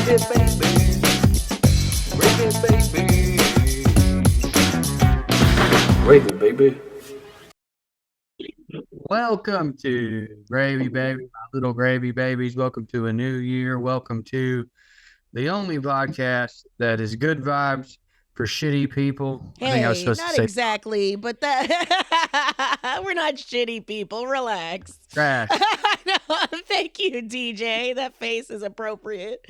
Gravy, baby. Welcome to Gravy Baby, my little gravy babies. Welcome to a new year. Welcome to the only podcast that is good vibes for shitty people. I think I was Hey, supposed to not say exactly, but that we're not shitty people. Relax. trash. No, thank you, DJ. That face is appropriate.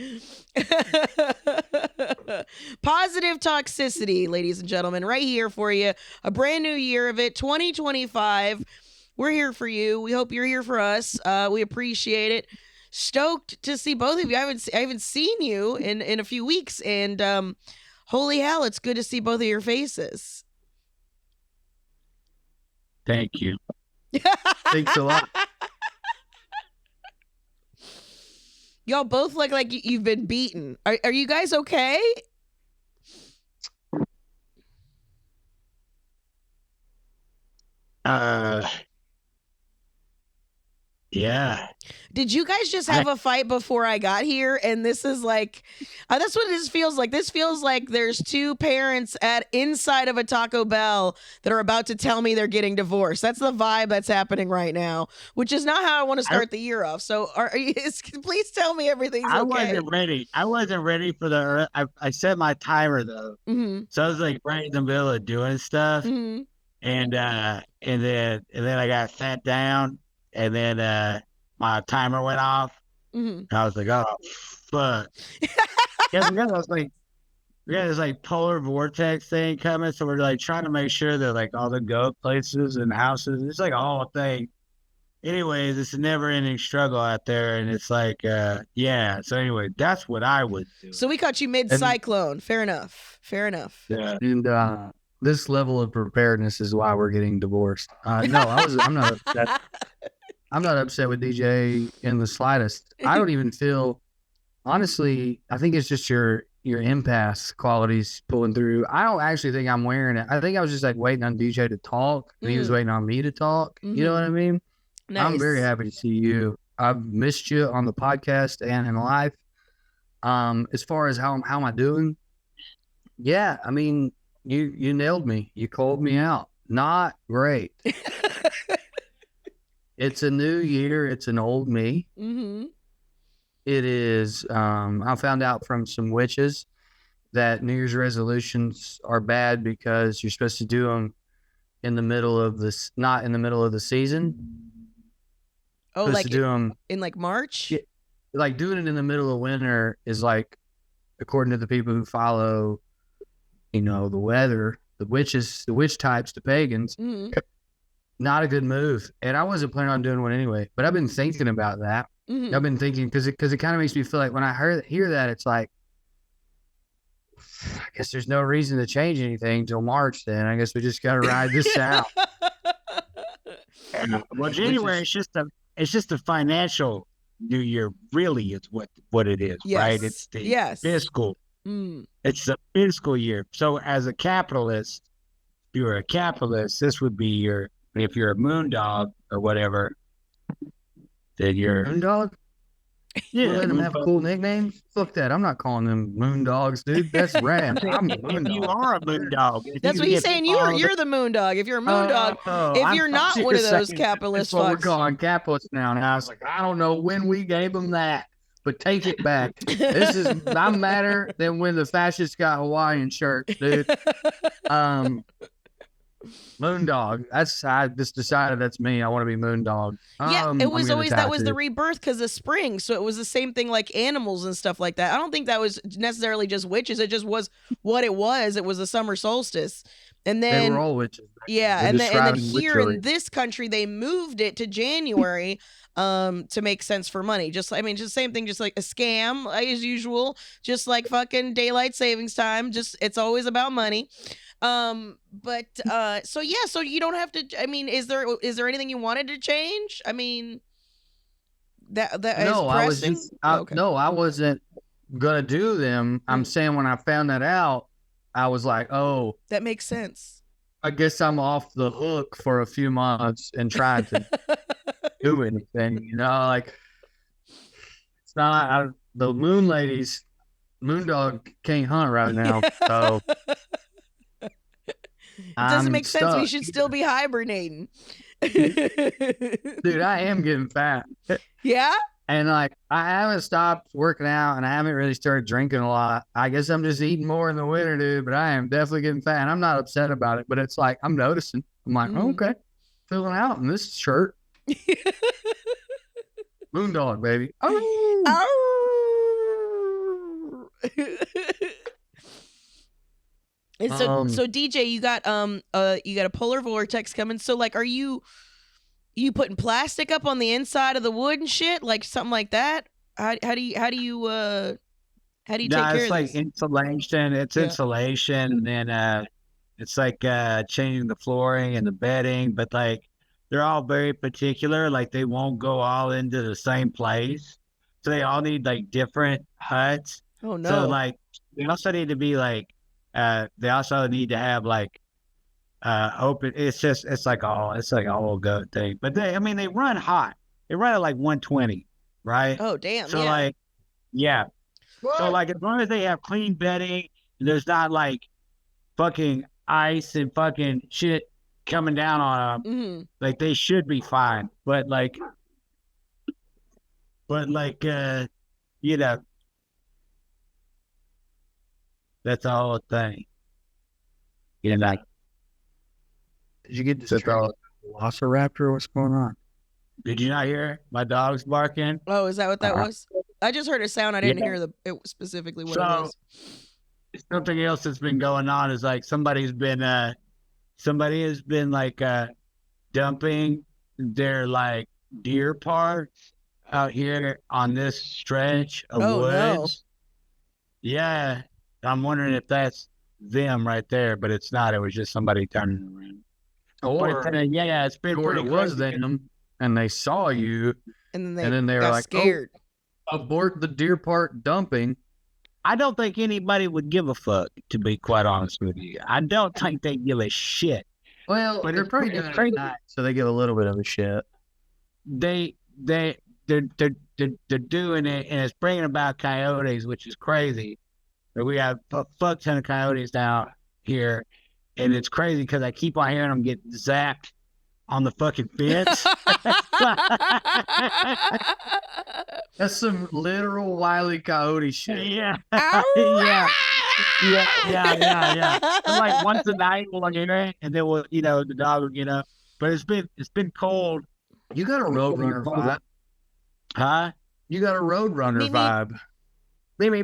Positive toxicity, ladies and gentlemen, right here for you. A brand new year of it, 2025. We're here for you. We hope you're here for us. We appreciate it. Stoked to see both of you. I haven't seen you in a few weeks, and holy hell, it's good to see both of your faces. Thank you. Thanks a lot. Y'all both look like you've been beaten. Are you guys okay? Yeah. Did you guys just have a fight before I got here? And this is like, that's what this feels like. This feels like there's two parents inside of a Taco Bell that are about to tell me they're getting divorced. That's the vibe that's happening right now, which is not how I want to start the year off. So are you, please tell me everything's okay. I wasn't ready. I wasn't ready for the. I set my timer though, so I was like right in the middle of doing stuff, and then I got sat down. And then my timer went off. And I was like, oh, fuck. Yeah, because I was like, we got this like polar vortex thing coming. So we're like trying to make sure that like all the goat places and houses, it's like a whole thing. Anyways, it's a never ending struggle out there. And it's like, yeah. So anyway, that's what I would do. So we caught you mid-cyclone. Fair enough. Yeah. And this level of preparedness is why we're getting divorced. I'm not upset. I'm not upset with DJ in the slightest. I don't even feel, honestly, I think it's just your impasse qualities pulling through. I don't actually think I'm wearing it. I think I was just like waiting on DJ to talk, and he was waiting on me to talk. You know what I mean? Nice. I'm very happy to see you. I've missed you on the podcast and in life. As far as how am I doing? Yeah, I mean, you nailed me. You called me out. Not great. It's a new year. It's an old me. It is. I found out from some witches that New Year's resolutions are bad because you're supposed to do them in the middle of this, not in the middle of the season. Oh, like to do them in like March? Yeah, like doing it in the middle of winter is like, according to the people who follow, the weather, the witches, the witch types, the pagans. Not a good move. And I wasn't planning on doing one anyway, but I've been thinking about that. I've been thinking because it kind of makes me feel like when I hear that, it's like, I guess there's no reason to change anything till March then. I guess we just got to ride this out. Well, January it's just a financial new year, really is what it is, yes. right? It's the fiscal. It's the fiscal year. So as a capitalist, if you're a capitalist, this would be if you're a moon dog or whatever, then you're moon dog. Yeah, let them have a cool nickname. Fuck that. I'm not calling them moon dogs, dude. That's rad. I'm a moon dog. You are a moon dog. That's what he's saying. You're the moon dog. If you're a moon dog, if you're not one of those capitalist fucks. We're fucks. calling capitalists now. And I was like, I don't know when we gave them that, but take it back. I'm madder than when the fascists got Hawaiian shirts, dude. Moon dog. I just decided that's me. I want to be moon dog. Yeah, it was always that was the rebirth because of spring. So it was the same thing like animals and stuff like that. I don't think that was necessarily just witches. It just was what it was. It was the summer solstice. And then they were all witches. Yeah, and then here in this country they moved it to January to make sense for money. Just same thing, just like a scam as usual, just like fucking daylight savings time. Just it's always about money. So you don't have to. I mean, is there anything you wanted to change? I mean, that no, I wasn't gonna do them. I'm saying when I found that out, I was like, oh, that makes sense. I guess I'm off the hook for a few months and trying to do anything. Like it's not the moon ladies. Moondog can't hunt right now, so It doesn't I'm make sense. We stuck. should still be hibernating. Dude, I am getting fat. Yeah? And like, I haven't stopped working out and I haven't really started drinking a lot. I guess I'm just eating more in the winter, dude, but I am definitely getting fat. And I'm not upset about it, but it's like, I'm noticing. I'm like, okay, filling out in this shirt. Moondog, baby. Oh. And so DJ, you got a polar vortex coming. So like, are you putting plastic up on the inside of the wood and shit, like something like that? How do you take care it's of like this? insulation. It's insulation, and then it's like changing the flooring and the bedding, but like they're all very particular. Like they won't go all into the same place, so they all need like different huts. Oh no! So like they also need to be like they also need to have like open. It's like a whole goat thing. But they run hot. They run at like 120, right? Oh damn! So yeah. like yeah. So like as long as they have clean bedding and there's not like fucking ice and fucking shit coming down on them, like they should be fine. But like you know, that's the whole thing. You know, did you get this Velociraptor? What's going on? Did you not hear my dog's barking? Oh, is that what that was? I just heard a sound. I didn't hear it specifically what it was. Something else that's been going on is like somebody has been like dumping their like deer parts out here on this stretch of woods. No. Yeah, I'm wondering if that's them right there, but it's not. It was just somebody turning around. Or it's been pretty. It was them, and they saw you, and then they were like scared. Oh, abort the deer part dumping. I don't think anybody would give a fuck, to be quite honest with you. I don't think they give a shit. Well, but they're probably doing it at night, so they give a little bit of a shit. They're doing it, and it's bringing about coyotes, which is crazy. We have a fuck ton of coyotes down here, and it's crazy because I keep on hearing them get zapped on the fucking fence. That's some literal Wile E. Coyote shit. Yeah. Yeah. And like once a night we'll hear it, and then we'll, the dog will get up. But it's been cold. You got a Roadrunner vibe. Huh? You got a Roadrunner vibe. Maybe.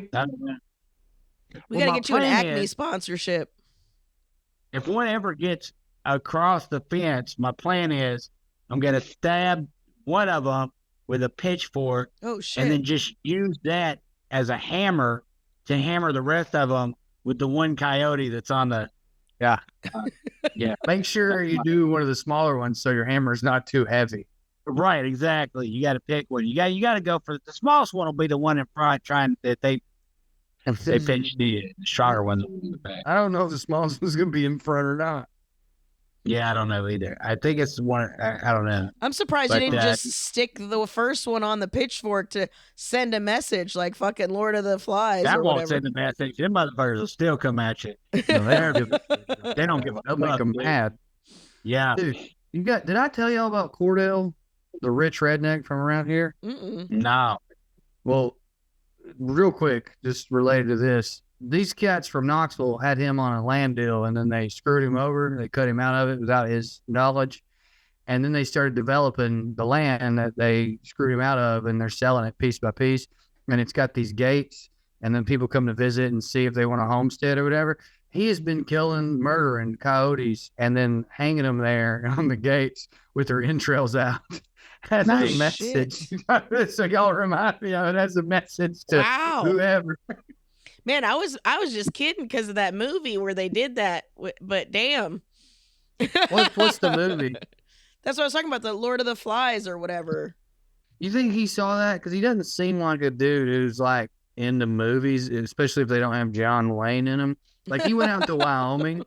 We gotta get you an Acme sponsorship. If one ever gets across the fence, my plan is I'm gonna stab one of them with a pitchfork. Oh shit! And then just use that as a hammer to hammer the rest of them with the one coyote that's on the. Yeah. Yeah. Make sure you do one of the smaller ones so your hammer's not too heavy. Right. Exactly. You got to pick one. You got to go for the smallest one. Will be the one in front, trying that they pitch the stronger one in the back. I don't know if the smallest one's gonna be in front or not. Yeah, I don't know either. I think it's one. I don't know. I'm surprised you didn't just stick the first one on the pitchfork to send a message like fucking Lord of the Flies. That or won't whatever. send a message. Them motherfuckers will still come at you. They don't give a They'll make them mad. Yeah. Dude, did I tell y'all about Cordell, the rich redneck from around here? No. Well, real quick, just related to this. These cats from Knoxville had him on a land deal, and then they screwed him over. They cut him out of it without his knowledge. And then they started developing the land that they screwed him out of, and they're selling it piece by piece. And it's got these gates, and then people come to visit and see if they want a homestead or whatever. He has been murdering coyotes, and then hanging them there on the gates with their entrails out. That's a message. So y'all remind me of it as a message to whoever. Man, I was just kidding because of that movie where they did that. But damn. What's the movie? That's what I was talking about, the Lord of the Flies or whatever. You think he saw that? Because he doesn't seem like a dude who's like into movies, especially if they don't have John Wayne in them. Like he went out to Wyoming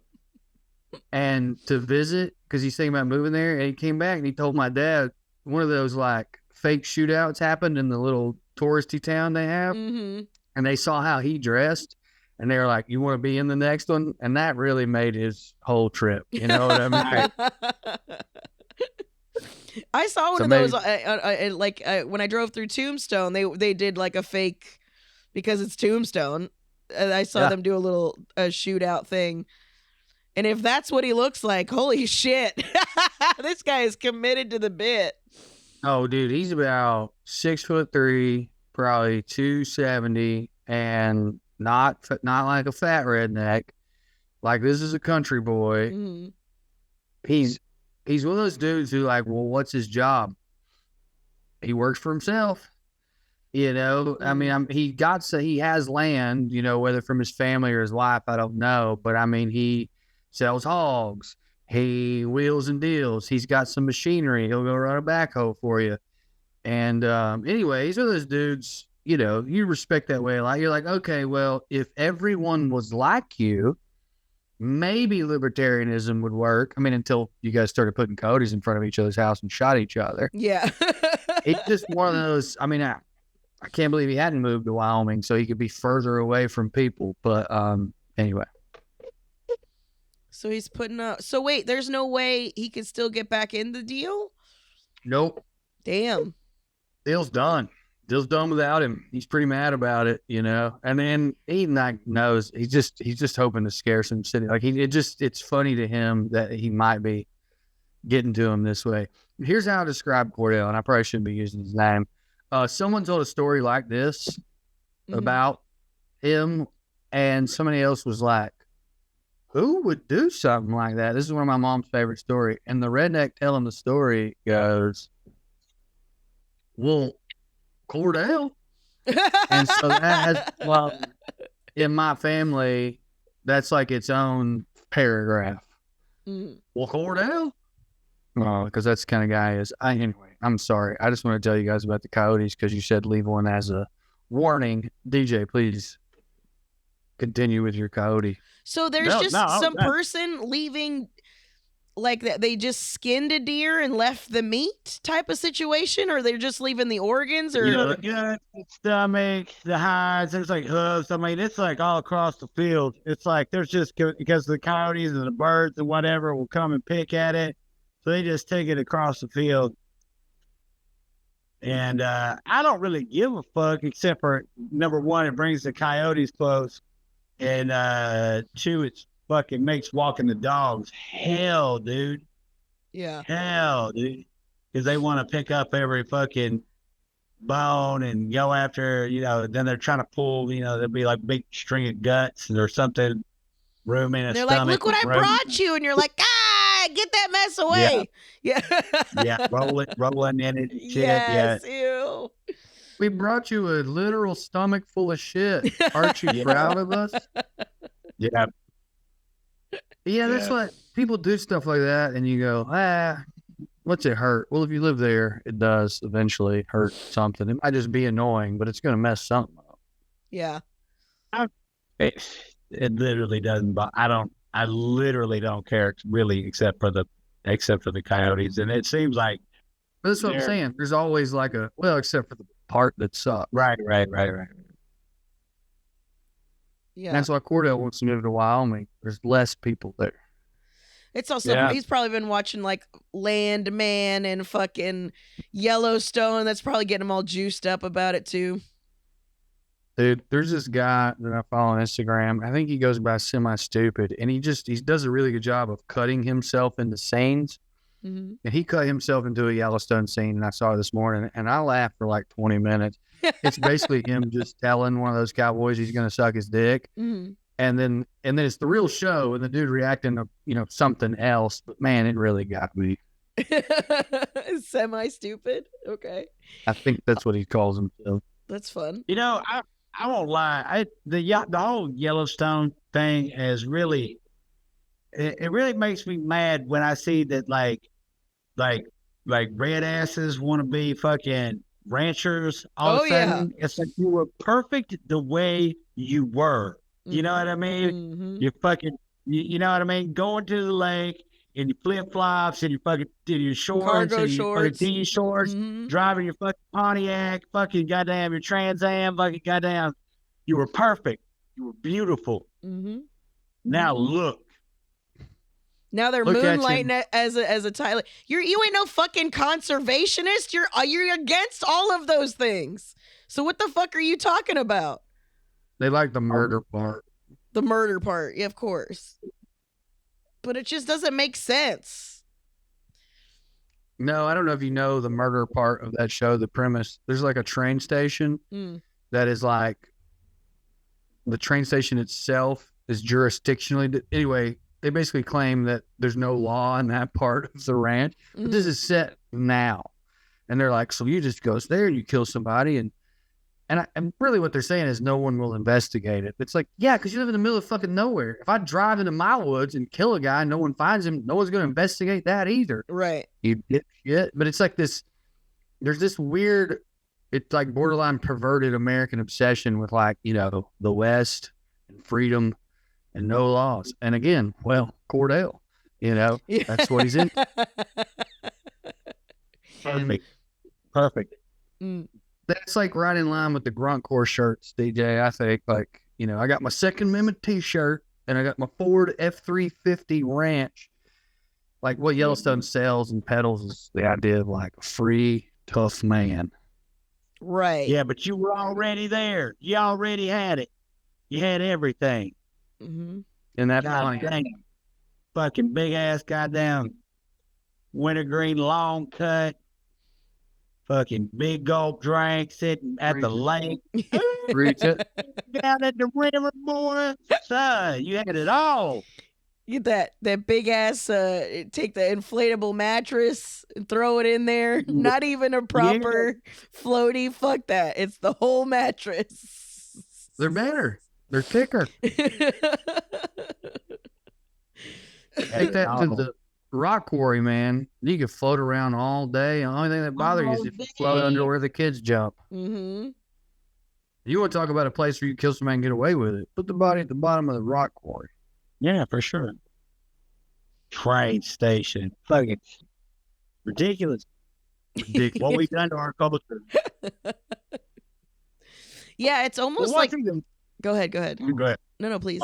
and to visit because he's thinking about moving there. And he came back and he told my dad one of those like fake shootouts happened in the little touristy town they have. Mm-hmm. and they saw how he dressed, and they were like, "You want to be in the next one?" And that really made his whole trip. You know what I mean? I saw one So of maybe- those when I drove through Tombstone. They did like a fake, because it's Tombstone. And I saw them do a little shootout thing. And if that's what he looks like, holy shit. This guy is committed to the bit. Oh, dude, he's about 6'3", probably 270, and not like a fat redneck. Like, this is a country boy. Mm-hmm. He's one of those dudes who, like, well, what's his job? He works for himself. You know, I mean, he has land, you know, whether from his family or his wife, I don't know. But I mean, he sells hogs. He wheels and deals. He's got some machinery. He'll go run a backhoe for you. And anyway, he's one of those dudes, you know, you respect that way a lot. You're like, okay, well, if everyone was like you, maybe libertarianism would work. I mean, until you guys started putting coyotes in front of each other's house and shot each other. Yeah. It's just one of those, I mean, I can't believe he hadn't moved to Wyoming so he could be further away from people. But anyway. So he's putting up. So wait, there's no way he could still get back in the deal? Nope. Damn. Deal's done. Deal's done without him. He's pretty mad about it, you know. And then he knows he's just hoping to scare some city. Like it's funny to him that he might be getting to him this way. Here's how I describe Cordell, and I probably shouldn't be using his name. Someone told a story like this about him, and somebody else was like, who would do something like that? This is one of my mom's favorite stories. And the redneck telling the story goes, well, Cordell. And so that has, well, in my family, that's like its own paragraph. Well, Cordell? Because that's the kind of guy he is. Anyway, I'm sorry. I just want to tell you guys about the coyotes because you said leave one as a warning. DJ, please continue with your coyote. So there's some person leaving, like that they just skinned a deer and left the meat type of situation, or they're just leaving the organs, or the gut, the stomach, the hides. There's like hooves. I mean, it's like all across the field. It's like there's just because the coyotes and the birds and whatever will come and pick at it, so they just take it across the field. And I don't really give a fuck, except for number one, it brings the coyotes close. And two, it's fucking makes walking the dogs hell, dude. Yeah. Hell, dude. Because they want to pick up every fucking bone and go after, you know, then they're trying to pull, you know, there'll be like big string of guts or something, room in a they're stomach. like, look what I brought you. And you're like, get that mess away. Yeah. Yeah, rolling in it. Shit, yes, yeah. ew. We brought you a literal stomach full of shit. Aren't you proud of us? Yeah. Yeah, that's what people do stuff like that, and you go, what's it hurt? Well, if you live there, it does eventually hurt something. It might just be annoying, but it's going to mess something up. Yeah. It literally doesn't, but I literally don't care really, except for the coyotes. And it seems like, But that's what I'm saying. There's always like except for the part that sucks. right. Yeah. That's why Cordell wants to move to Wyoming. There's less people there. It's also, he's probably been watching like Landman and fucking Yellowstone. That's probably getting him all juiced up about it too. Dude, there's this guy that I follow on Instagram. I think he goes by Semi-Stupid, and he does a really good job of cutting himself into scenes. Mm-hmm. And he cut himself into a Yellowstone scene, and I saw it this morning, and I laughed for like 20 minutes. It's basically him just telling one of those cowboys he's going to suck his dick. Mm-hmm. And then it's the real show, and the dude reacting to, you know, something else. But man, it really got me. Semi-Stupid. Okay. I think that's what he calls himself. That's fun. You know, I won't lie. The whole Yellowstone thing is really, it really makes me mad when I see that like red asses want to be fucking ranchers all of a sudden. Yeah. It's like you were perfect the way you were. You know what I mean? Mm-hmm. You fucking, you know what I mean? Going to the lake in your flip flops and your fucking your shorts, cargo and shorts, your shorts, driving your fucking Pontiac, fucking goddamn your Trans Am, fucking goddamn, You were perfect. You were beautiful. Mm-hmm. Now look. Now they're Look at moonlighting you. it as a Tyler. You ain't no fucking conservationist. You're against all of those things. So what the fuck are you talking about? They like the murder part. The murder part, yeah, of course. But it just doesn't make sense. No, I don't know if you know the murder part of that show, the premise. There's like a train station that is like, the train station itself is jurisdictionally, anyway, they basically claim that there's no law in that part of the ranch. But this is set now. And they're like, so you just goes there and you kill somebody. And really what they're saying is no one will investigate it. It's like, yeah, because you live in the middle of fucking nowhere. If I drive into my woods and kill a guy and no one finds him, no one's going to investigate that either. Right. You get shit. But it's like this, there's this weird, it's like borderline perverted American obsession with like, you know, the West and freedom and no laws. And again, well, Cordell, you know, that's what he's in. Perfect. That's like right in line with the Grunt Core shirts, DJ. I think, like, you know, I got my Second Amendment t-shirt and I got my Ford F-350 Ranch. Like what Yellowstone sells and peddles is the idea of like a free, tough man. Right. Yeah, but you were already there. You already had it. You had everything. Mm-hmm. And that God dang, fucking big ass goddamn wintergreen long cut. Fucking big gulp drink sitting at the lake. Reach it. Down at the river, boy. Son, you had it all. Get that big ass, take the inflatable mattress and throw it in there. Not even a proper floaty. Fuck that. It's the whole mattress. They're better. They're thicker. Take that to the rock quarry, man. You can float around all day. The only thing that bothers you is if you float under where the kids jump. Mm-hmm. You want to talk about a place where you kill somebody and get away with it? Put the body at the bottom of the rock quarry. Yeah, for sure. Train station. Fucking ridiculous. What we've done to our culture. Yeah, it's almost like... Go ahead. Go ahead. No, please.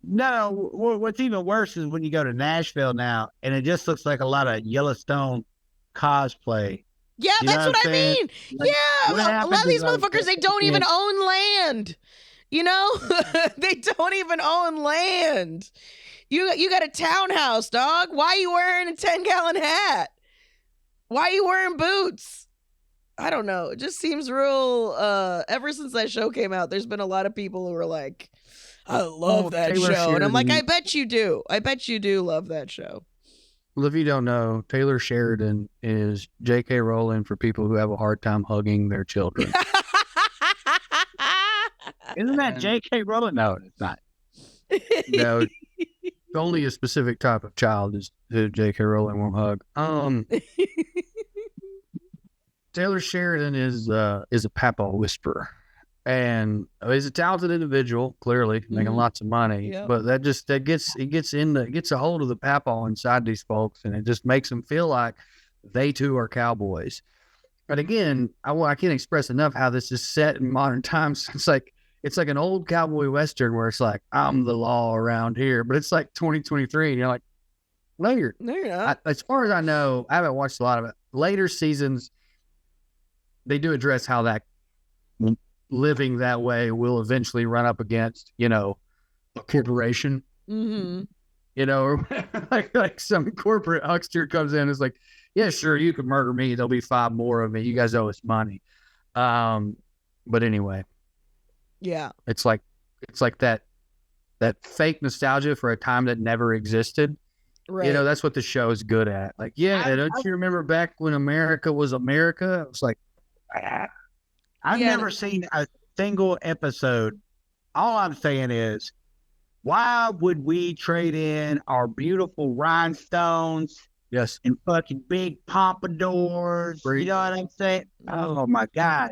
No, what's even worse is when you go to Nashville now, and it just looks like a lot of Yellowstone cosplay. Yeah, that's what I mean. Like, yeah, a lot of these motherfuckers, they don't even own land. You know, they don't even own land. You got a townhouse, dog. Why are you wearing a 10-gallon hat? Why are you wearing boots? I don't know. It just seems real. Ever since that show came out, there's been a lot of people who are like, I love that Taylor show. Sheridan. And I'm like, I bet you do. I bet you do love that show. Well, if you don't know, Taylor Sheridan is J.K. Rowling for people who have a hard time hugging their children. Isn't that J.K. Rowling? No, it's not. No, only a specific type of child is who J.K. Rowling won't hug. Taylor Sheridan is a papa whisperer, and he's a talented individual, clearly making lots of money. Yep. But that gets a hold of the papa inside these folks, and it just makes them feel like they too are cowboys. But again, I can't express enough how this is set in modern times. It's like an old cowboy western where it's like, I'm the law around here, but it's like 2023, and you're like, no, you're not. As far as I know, I haven't watched a lot of it. Later seasons, they do address how that living that way will eventually run up against, you know, a corporation. Mm-hmm. You know, or like some corporate huckster comes in and is like, yeah, sure, you can murder me. There'll be 5 more of me. You guys owe us money. But anyway. Yeah. It's like that fake nostalgia for a time that never existed. Right. You know, that's what the show is good at. Like, don't you remember back when America was America? It was like, I've never seen a single episode. All I'm saying is, why would we trade in our beautiful rhinestones? Yes. And fucking big pompadours. You know what I'm saying? Oh my God.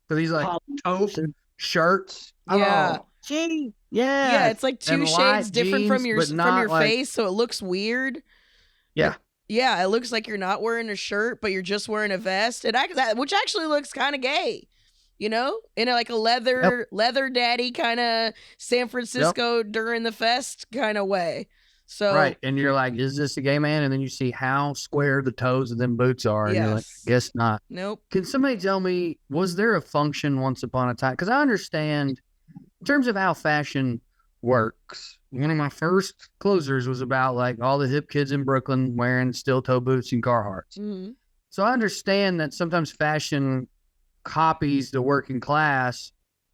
So these like taupe shirts. Yeah. Oh, gee. Yeah, it's like 2 shades different from your like, face, so it looks weird. Yeah. Yeah, it looks like you're not wearing a shirt, but you're just wearing a vest. Which actually looks kind of gay. you know, in like a leather daddy kind of San Francisco during the fest kind of way. So right, and you're like, is this a gay man? And then you see how square the toes of them boots are, and you're like, guess not. Nope. Can somebody tell me, was there a function once upon a time? Because I understand, in terms of how fashion works, one of my first closers was about like all the hip kids in Brooklyn wearing steel toe boots and Carhartts. Mm-hmm. So I understand that sometimes fashion copies the working class.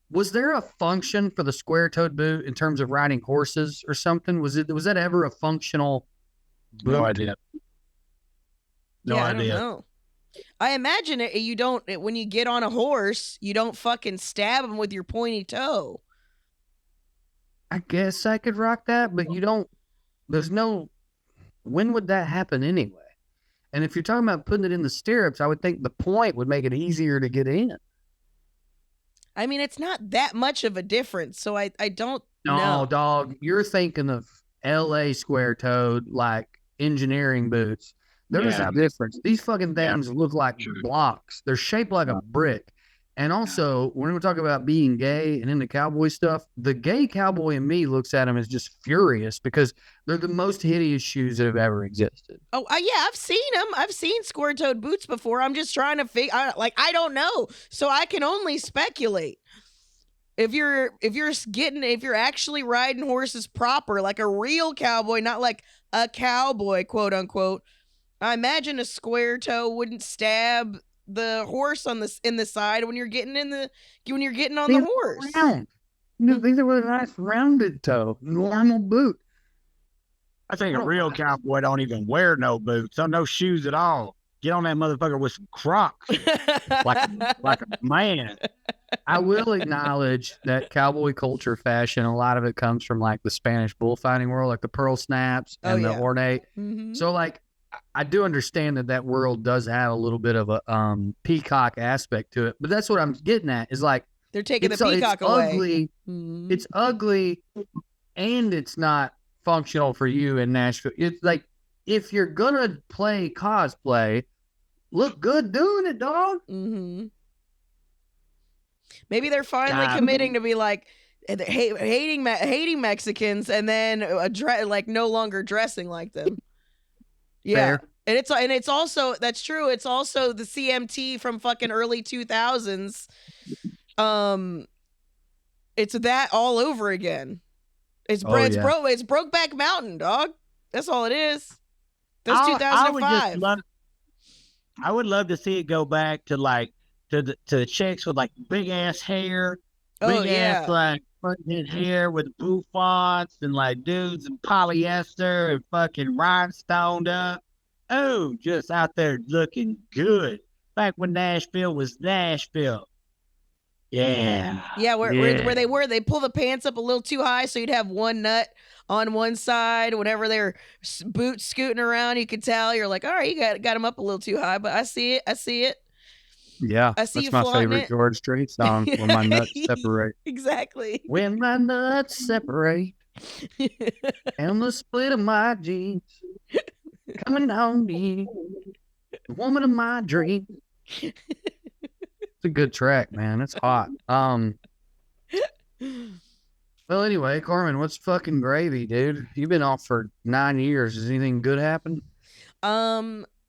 Was there a function for the square-toed boot in terms of riding horses or something? Was that ever a functional boot? No idea. No I idea. don't know. I imagine when you get on a horse, you don't fucking stab them with your pointy toe. I guess I could rock that, but you don't. When would that happen anyway? And if you're talking about putting it in the stirrups, I would think the point would make it easier to get in. I mean, it's not that much of a difference, so I don't know. No, dog, you're thinking of L.A. square-toed, like engineering boots. There's a difference. These fucking things look like blocks. They're shaped like a brick. And also, when we talk about being gay and into cowboy stuff, the gay cowboy in me looks at them as just furious because they're the most hideous shoes that have ever existed. Oh, yeah, I've seen them. I've seen square-toed boots before. I'm just trying to figure. I don't know, so I can only speculate. If you're actually riding horses proper, like a real cowboy, not like a cowboy, quote unquote, I imagine a square toe wouldn't stab the horse in the side when you're getting on the horse. Round. These are a nice rounded toe, normal boot. I think a real cowboy don't even wear no boots, no shoes at all. Get on that motherfucker with some Crocs, like a man. I will acknowledge that cowboy culture fashion, a lot of it comes from like the Spanish bullfighting world, like the pearl snaps and the ornate. Mm-hmm. So like, I do understand that world does have a little bit of a peacock aspect to it, but that's what I'm getting at is like, they're taking the peacock away. Ugly. Mm-hmm. It's ugly and it's not functional for you in Nashville. It's like, if you're gonna play cosplay, look good doing it, dog. Mm-hmm. Maybe they're finally committing to be like hating Mexicans and then like no longer dressing like them. Yeah, fair. And it's also, that's true. It's also the CMT from fucking early 2000s. It's that all over again. It's Brokeback Mountain, dog. That's all it is. That's 2005. I would love to see it go back to like to the chicks with like big ass hair, ass like fucking hair with bouffants, and like dudes in polyester and fucking rhinestoned up. Oh, just out there looking good. Back when Nashville was Nashville. Yeah. Yeah, where they pull the pants up a little too high so you'd have one nut on one side. Whenever they're boots scooting around, you could tell. You're like, all right, you got them up a little too high, but I see it. Yeah, I see that's my favorite it. George Strait song, When My Nuts Separate. Exactly. When my nuts separate and the split of my jeans coming on me, the woman of my dreams. It's a good track, man. It's hot. Well, anyway, Carmen, what's fucking gravy, dude? You've been off for 9 years. Has anything good happened?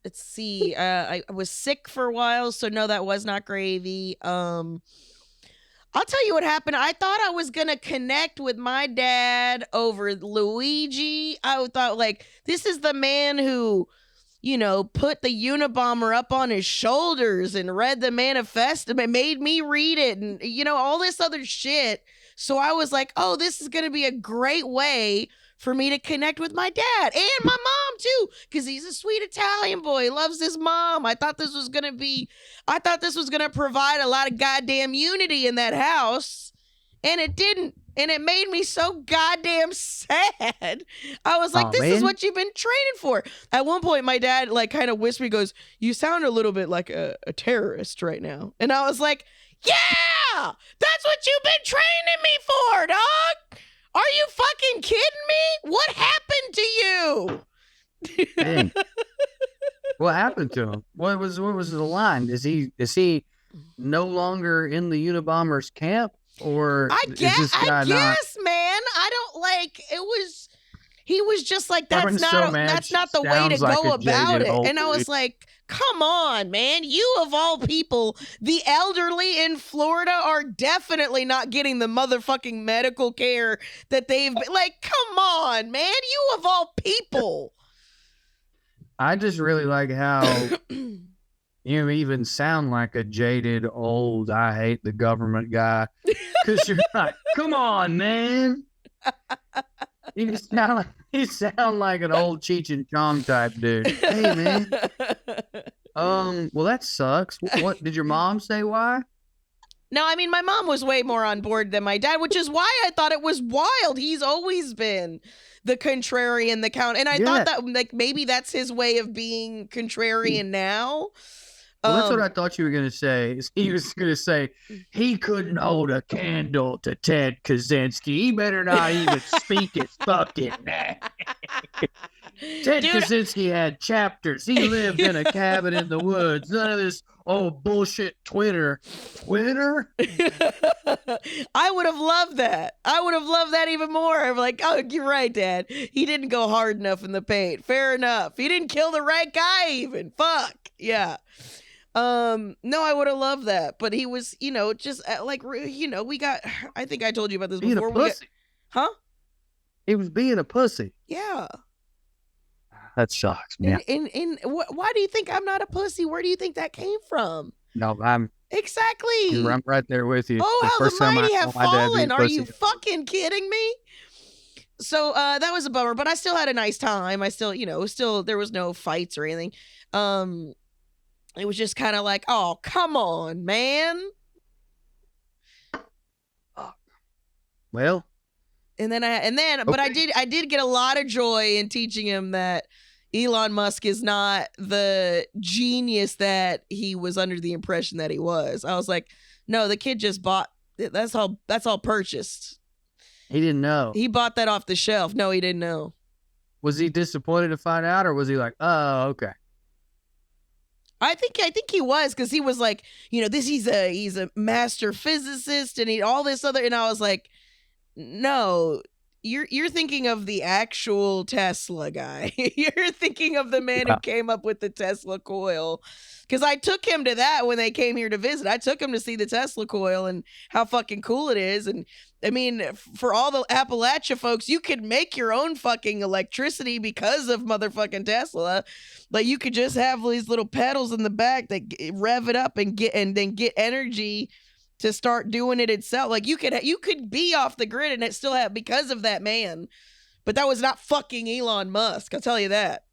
Let's see. I was sick for a while, so no, that was not gravy. I'll tell you what happened. I thought I was gonna connect with my dad over Luigi. I thought, like, this is the man who, put the Unabomber up on his shoulders and read the manifesto and made me read it and, all this other shit. So I was like, oh, this is going to be a great way for me to connect with my dad and my mom too, because he's a sweet Italian boy. He loves his mom. I thought this was going to provide a lot of goddamn unity in that house, and it didn't. And it made me so goddamn sad. I was like, this is what you've been training for. At one point, my dad kind of whispered, he goes, you sound a little bit like a terrorist right now. And I was like, yeah, that's what you've been training me for, dog. Are you fucking kidding me? What happened to you? Dang. What happened to him? What was the line? Is he no longer in the Unabomber's camp, or I is this guy guess, man. I don't like. He was just like, that's not the way to go about it. And I was like, come on, man. You of all people, the elderly in Florida are definitely not getting the motherfucking medical care that they've been. Like, come on, man. You of all people. I just really like how you even sound like a jaded old I hate the government guy, because you're like, come on, man. You sound like an old Cheech and Chong type dude. Hey, man. Well, that sucks. What did your mom say? Why? No, I mean, my mom was way more on board than my dad, which is why I thought it was wild. He's always been the contrarian, the count, and I thought that like maybe that's his way of being contrarian now. Well, that's what I thought you were going to say. He was going to say he couldn't hold a candle to Ted Kaczynski. He better not even speak his fucking name. Ted Kaczynski had chapters. He lived in a cabin in the woods. None of this old bullshit Twitter. Twitter? I would have loved that. I would have loved that even more. I'm like, oh, you're right, Dad. He didn't go hard enough in the paint. Fair enough. He didn't kill the right guy even. Fuck. Yeah. No, I would have loved that, but he was, just like, we got, I think I told you about this being before. A pussy. Huh? He was being a pussy. Yeah. That sucks, man. Why do you think I'm not a pussy? Where do you think that came from? No, I'm right there with you. Oh, how the mighty have fallen. Are you fucking kidding me? So, that was a bummer, but I still had a nice time. I still, there was no fights or anything. It was just kind of like, oh, come on, man. Well, but I did get a lot of joy in teaching him that Elon Musk is not the genius that he was under the impression that he was. I was like, no, the kid just bought. That's all purchased. He didn't know. He bought that off the shelf. No, he didn't know. Was he disappointed to find out, or was he like, oh, okay? I think he was, because he was like, he's a master physicist and all this other, and I was like, no, you're thinking of the actual Tesla guy. You're thinking of the man who came up with the Tesla coil. Because I took him to that when they came here to visit. I took him to see the Tesla coil and how fucking cool it is. And I mean, for all the Appalachia folks, you could make your own fucking electricity because of motherfucking Tesla. Like, you could just have these little pedals in the back that rev it up and then get energy to start doing it itself. Like, you could be off the grid and it still have, because of that man. But that was not fucking Elon Musk, I'll tell you that.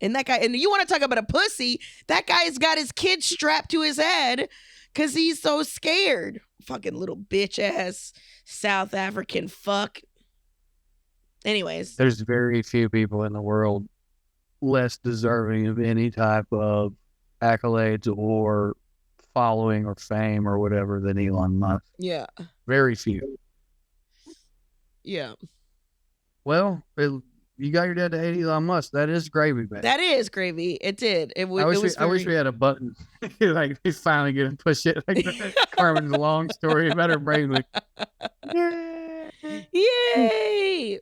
And that guy, and you want to talk about a pussy, that guy's got his kid strapped to his head because he's so scared. Fucking little bitch ass South African fuck. Anyways. There's very few people in the world less deserving of any type of accolades or following or fame or whatever than Elon Musk. Yeah. Very few. Yeah. Well, you got your dad to hate Elon Musk. That is gravy, man. That is gravy. It did. I wish we had a button. Like, he's finally gonna push it. Like Carmen's long story about her brain. Like, yay!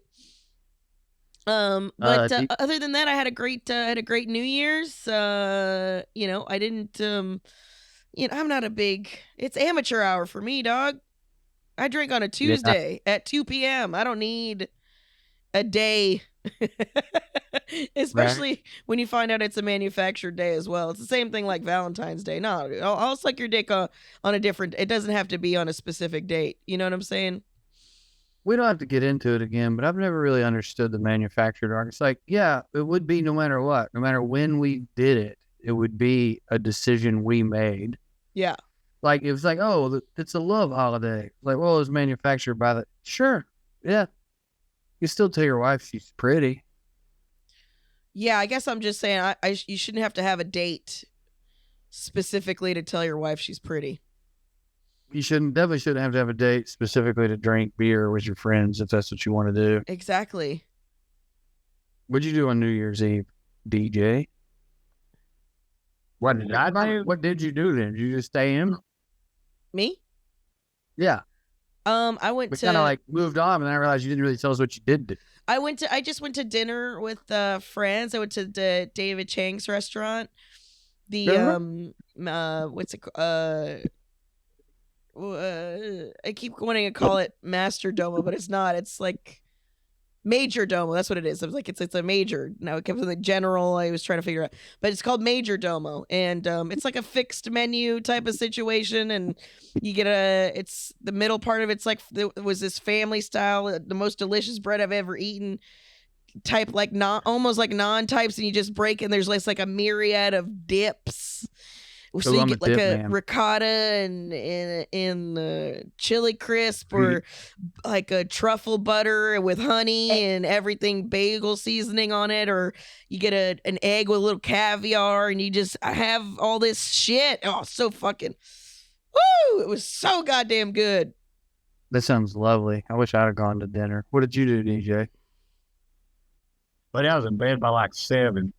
But other than that, I had a great New Year's. I didn't. I'm not a big. It's amateur hour for me, dog. I drink on a Tuesday at 2 p.m. I don't need a day. Especially when you find out it's a manufactured day as well. It's the same thing like Valentine's Day. No, I'll suck your dick on a different. It doesn't have to be on a specific date. You know what I'm saying? We don't have to get into it again, but I've never really understood the manufactured art. It's like, yeah, it would be no matter what, no matter when we did it, it would be a decision we made. Yeah. Like, it was like, oh, it's a love holiday. Like, well, it was manufactured by the. Sure. Yeah. You still tell your wife she's pretty. Yeah, I guess I'm just saying you shouldn't have to have a date specifically to tell your wife she's pretty. You definitely shouldn't have to have a date specifically to drink beer with your friends if that's what you want to do. Exactly. What'd you do on New Year's Eve, DJ? What did you do then? Did you just stay in? Me? Yeah. I went to kind of like moved on, and then I realized you didn't really tell us what you did do. I just went to dinner with friends. I went to the David Chang's restaurant. The what's it I keep wanting to call it Master Domo, but it's not. It's like Major Domo. That's what it is. I was like, it's a major. Now it comes in the general. I was trying to figure out, but it's called Major Domo, and it's like a fixed menu type of situation, and you get it's the middle part of it's like it was this family style, the most delicious bread I've ever eaten. Type like almost like non-types, and you just break, and there's like a myriad of dips. So you get like a ricotta and chili crisp, or like a truffle butter with honey and everything, bagel seasoning on it, or you get an egg with a little caviar, and you just have all this shit. Oh, so fucking woo! It was so goddamn good. That sounds lovely. I wish I'd have gone to dinner. What did you do, DJ? But I was in bed by like 7.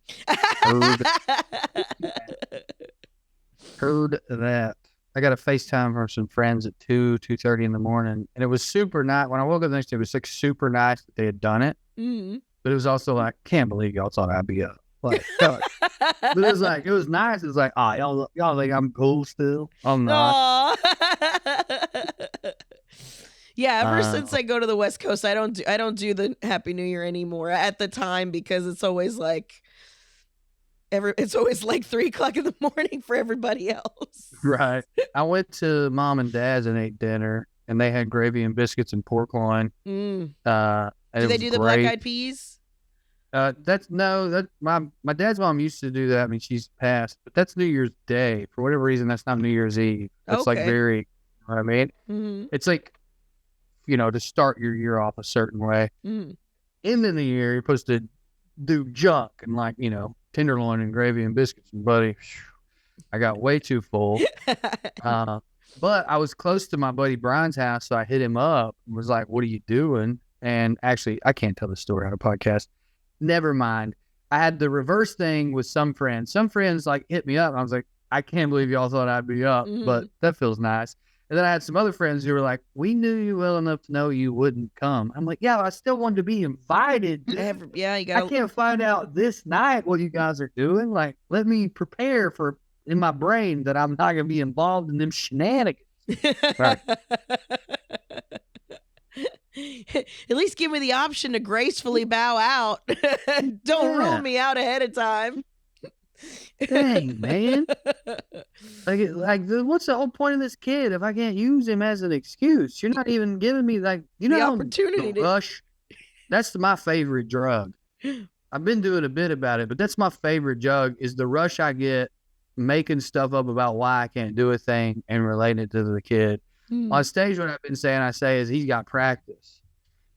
Heard that. I got a FaceTime from some friends at 2:30 in the morning, and it was super nice. When I woke up the next day, it was like super nice that they had done it. Mm-hmm. But it was also like, can't believe y'all thought I'd be up. Like, but it was like, it was nice. It was like, y'all think I'm cool still? I'm not. Yeah, ever since I go to the West Coast, I don't do the Happy New Year anymore at the time, because it's always like it's always like 3:00 in the morning for everybody else. Right. I went to Mom and Dad's and ate dinner, and they had gravy and biscuits and pork loin. Do they do the black eyed peas? My dad's mom used to do that. I mean, she's passed, but that's New Year's Day. For whatever reason, that's not New Year's Eve. That's like very, you know what I mean? Mm-hmm. It's like, to start your year off a certain way. Mm-hmm. End of the year, you're supposed to do junk and like, tenderloin and gravy and biscuits. And buddy, I got way too full. But I was close to my buddy Brian's house, so I hit him up and was like, what are you doing? And actually, I can't tell the story on a podcast. Never mind. I had the reverse thing with some friends. Some friends like hit me up, and I was like, I can't believe y'all thought I'd be up, but that feels nice. And then I had some other friends who were like, we knew you well enough to know you wouldn't come. I'm like, yeah, I still wanted to be invited. You got. I can't find out this night what you guys are doing. Like, let me prepare for in my brain that I'm not going to be involved in them shenanigans. Right. At least give me the option to gracefully bow out. Don't rule me out ahead of time. Dang, man. Like, what's the whole point of this kid if I can't use him as an excuse? You're not even giving me the opportunity to rush. That's my favorite drug. I've been doing a bit about it, but that's my favorite drug is the rush I get making stuff up about why I can't do a thing and relating it to the kid. On stage, what I've been saying, I say is he's got practice.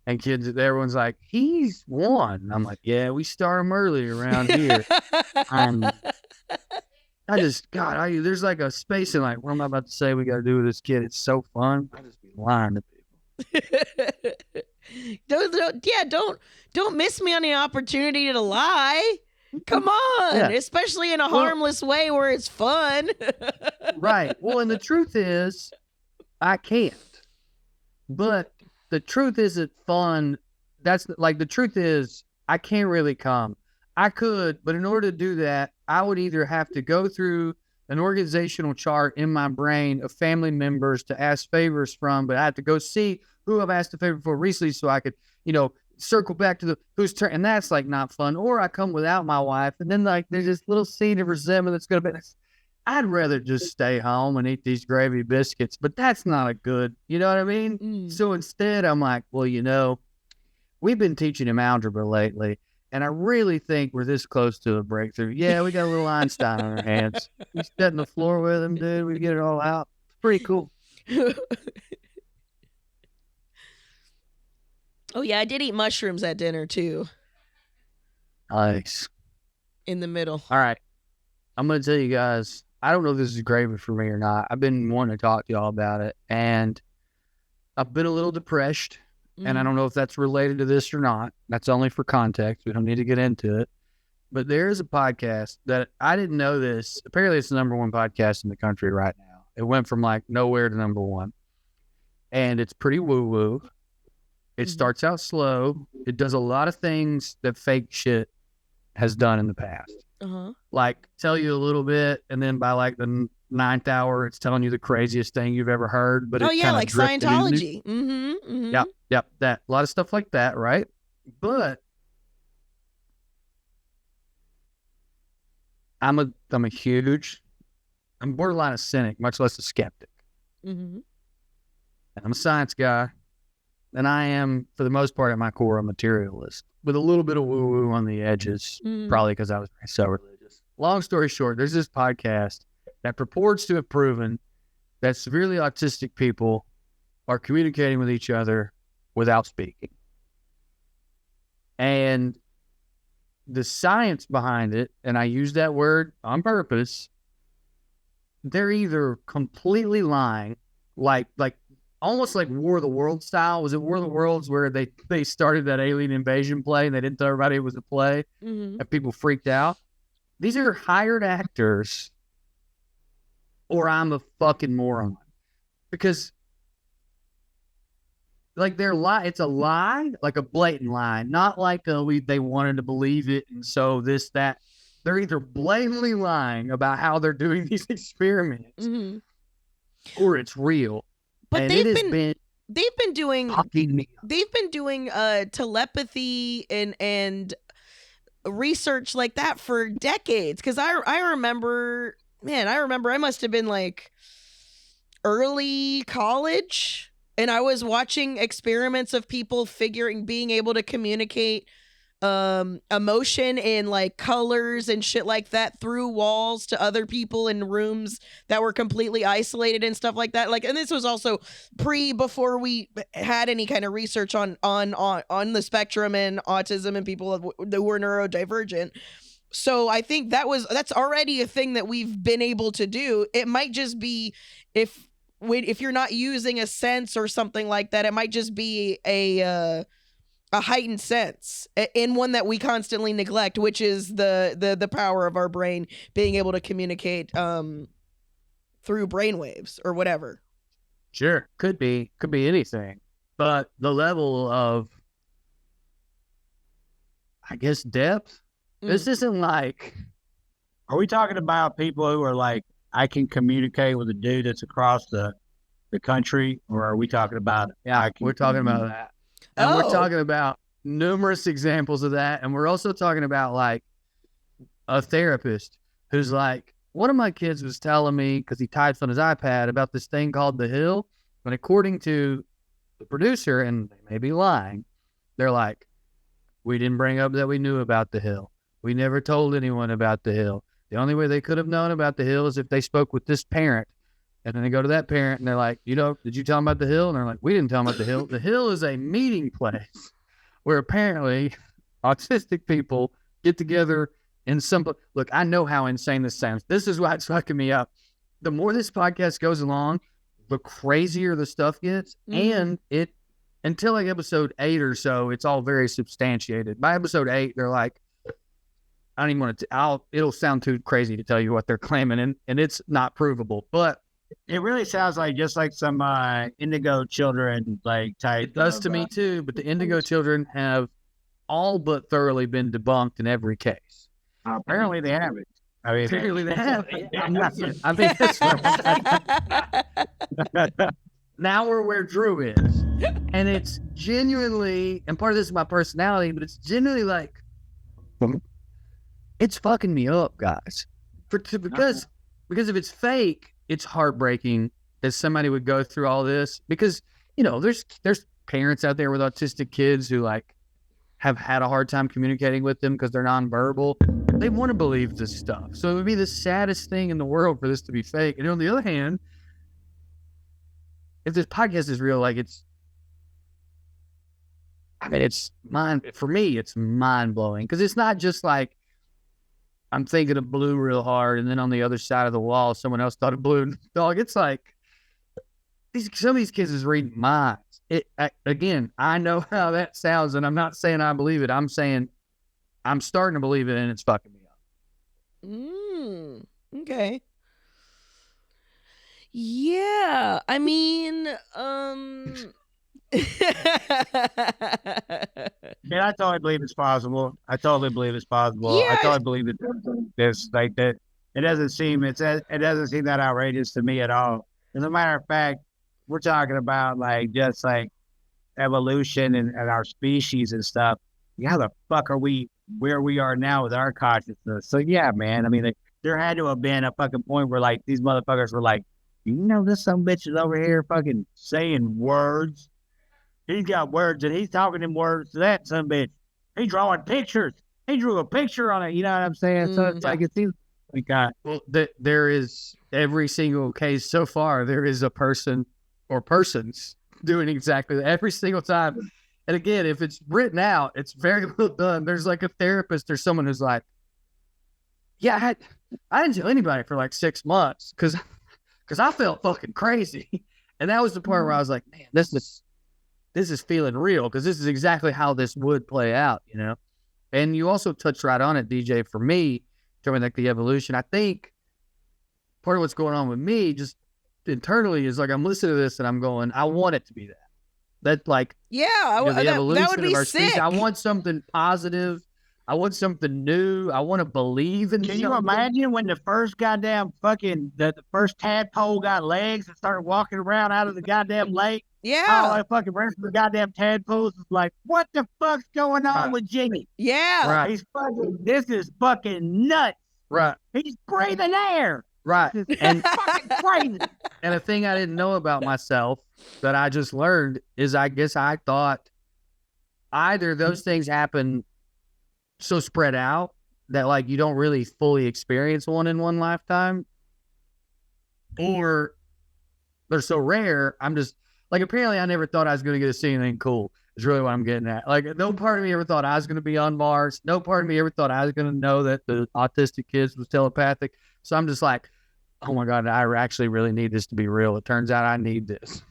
And kids, everyone's like, he's one. I'm like, yeah, we start him early around here. There's like a space in like, what am I about to say we got to do with this kid? It's so fun. I just be lying to people. Don't miss me on the opportunity to lie. Come on, especially in a harmless way where it's fun. Right. Well, and the truth is, I can't. But the truth isn't fun. The truth is, I can't really come. I could, but in order to do that, I would either have to go through an organizational chart in my brain of family members to ask favors from, but I have to go see who I've asked a favor for recently so I could, circle back to whose turn. And that's like not fun. Or I come without my wife, and then like there's this little seed of resentment that's going to be. I'd rather just stay home and eat these gravy biscuits, but that's not a good, you know what I mean? So instead, I'm like, well, we've been teaching him algebra lately, and I really think we're this close to a breakthrough. Yeah, we got a little Einstein on our hands. We sat on the floor with him, dude. We get it all out. It's pretty cool. Oh, yeah, I did eat mushrooms at dinner, too. Nice. In the middle. All right. I'm going to tell you guys, I don't know if this is gravy for me or not. I've been wanting to talk to y'all about it, and I've been a little depressed, and I don't know if that's related to this or not. That's only for context. We don't need to get into it. but there is a podcast that I didn't know this. Apparently, it's the number one podcast in the country right now. It went from like nowhere to number one, and it's pretty woo-woo. It starts out slow. It does a lot of things that fake shit has done in the past. Like tell you a little bit, and then by like the 9th hour, it's telling you the craziest thing you've ever heard. But like Scientology. Yep, that a lot of stuff like that, right? But I'm borderline a cynic, much less a skeptic. And I'm a science guy, and I am, for the most part, at my core, a materialist with a little bit of woo-woo on the edges, probably because I was so religious. Long story short, there's this podcast that purports to have proven that severely autistic people are communicating with each other without speaking. And the science behind it, and I use that word on purpose, they're either completely lying, like almost like War of the Worlds style. Was it War of the Worlds where they started that alien invasion play and they didn't tell everybody it was a play and people freaked out? These are hired actors, or I'm a fucking moron. Because like it's a lie, like a blatant lie, not like they wanted to believe it and so this, that. They're either blatantly lying about how they're doing these experiments or it's real. But and they've been doing telepathy and research like that for decades. Because I remember I must have been like early college, and I was watching experiments of people being able to communicate emotion in like colors and shit like that through walls to other people in rooms that were completely isolated and stuff like that. Like, and this was also before we had any kind of research on the spectrum and autism and people that were neurodivergent. So I think that's already a thing that we've been able to do. It might just be if you're not using a sense or something like that, it might just be a heightened sense, and one that we constantly neglect, which is the power of our brain being able to communicate through brainwaves or whatever. Sure, could be anything, but the level of, I guess, depth. This isn't like. Are we talking about people who are like, I can communicate with a dude that's across the country, or are we talking about? Yeah, we're talking about that. And we're talking about numerous examples of that. And we're also talking about like a therapist who's like, one of my kids was telling me, because he types on his iPad, about this thing called The Hill. And according to the producer, and they may be lying, they're like, we didn't bring up that we knew about The Hill. We never told anyone about The Hill. The only way they could have known about The Hill is if they spoke with this parent. And then they go to that parent and they're like, did you tell them about The Hill? And they're like, we didn't tell them about The Hill. The Hill is a meeting place where apparently autistic people get together in some. Look, I know how insane this sounds. This is why it's fucking me up. The more this podcast goes along, the crazier the stuff gets. And until like episode 8 or so, it's all very substantiated. By episode 8, they're like, I don't even want to, it'll sound too crazy to tell you what they're claiming. And it's not provable, but it really sounds like just like some indigo children like type. It does to me too, but the indigo children have all but thoroughly been debunked in every case. Apparently they haven't. I mean, apparently they have. I mean, that's right. Now we're where Drew is, and it's genuinely, and part of this is my personality, but it's genuinely like, it's fucking me up, guys. Because if it's fake, it's heartbreaking that somebody would go through all this, because there's parents out there with autistic kids who like have had a hard time communicating with them because they're nonverbal. They want to believe this stuff, so it would be the saddest thing in the world for this to be fake. And on the other hand, if this podcast is real, like it's for me, it's mind blowing, because it's not just like I'm thinking of blue real hard, and then on the other side of the wall, someone else thought of blue. Dog, it's like some of these kids is reading minds. Again, I know how that sounds, and I'm not saying I believe it. I'm saying I'm starting to believe it, and it's fucking me up. Okay. Yeah, I mean, Man, I totally believe it's possible. Yeah, I totally believe that there's like that. It doesn't seem that outrageous to me at all. As a matter of fact, we're talking about like just like evolution and our species and stuff. How the fuck are we where we are now with our consciousness? So yeah, man. I mean, like, there had to have been a fucking point where like these motherfuckers were like, this some bitch is over here fucking saying words. He's got words and he's talking in words to that some bitch. He's drawing pictures. He drew a picture on it. You know what I'm saying? So it's like, it seems like well, there is every single case so far. There is a person or persons doing exactly that every single time. And again, if it's written out, it's very well done. There's like a therapist or someone who's like, yeah, I didn't tell anybody for like 6 months because I felt fucking crazy. And that was the part where I was like, man, this is feeling real, because this is exactly how this would play out, And you also touched right on it, DJ, for me, during like the evolution. I think part of what's going on with me just internally is like, I'm listening to this and I'm going, I want it to be that. That's like, the evolution that would be of our sick. species. I want something positive. I want something new. I want to believe in Can something. you imagine when the first goddamn fucking, the first tadpole got legs and started walking around out of the goddamn lake? Yeah. All the fucking rest of the goddamn tadpoles is like, what the fuck's going on with Jimmy? Yeah. Right. This is fucking nuts. Right. He's breathing air. Right. And fucking crazy. And a thing I didn't know about myself that I just learned is I guess I thought either those things happen so spread out that like you don't really fully experience one in one lifetime, or they're so rare. I'm just like, apparently I never thought I was going to get to see anything cool is really what I'm getting at. Like, no part of me ever thought I was going to be on Mars. No part of me ever thought I was going to know that the autistic kids was telepathic. So I'm just like, oh my God, I actually really need this to be real. It turns out I need this.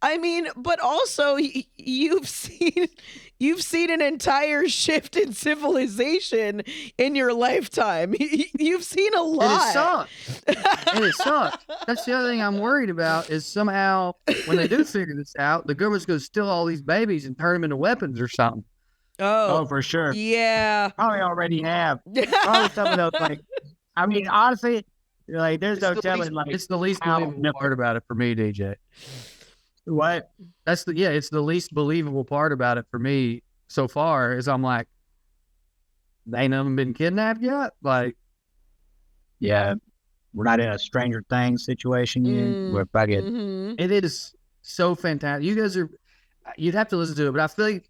I mean, but also you've seen an entire shift in civilization in your lifetime. You've seen a lot. And it sucks. That's the other thing I'm worried about is somehow when they do figure this out, the government's going to steal all these babies and turn them into weapons or something. Oh, for sure. Yeah. Probably already have. Probably some of those, like, I mean, honestly, like, there's no telling, like, it's the least believable part about it for me, DJ. What? It's the least believable part about it for me so far is I'm like, they ain't none of them been kidnapped yet? Like, yeah, we're not in a Stranger Things situation yet. We're fucking. It is so fantastic. You guys you'd have to listen to it, but I feel like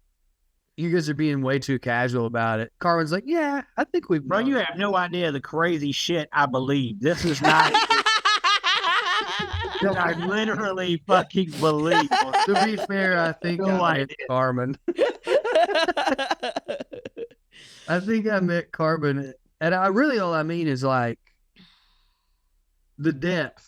you guys are being way too casual about it. Carmen's like, yeah, I think we've... Bro, you have no idea the crazy shit I believe. This is not... that I literally fucking believe. To be fair, I think I met Carmen. I think I met Carmen. And all I mean is like the depth.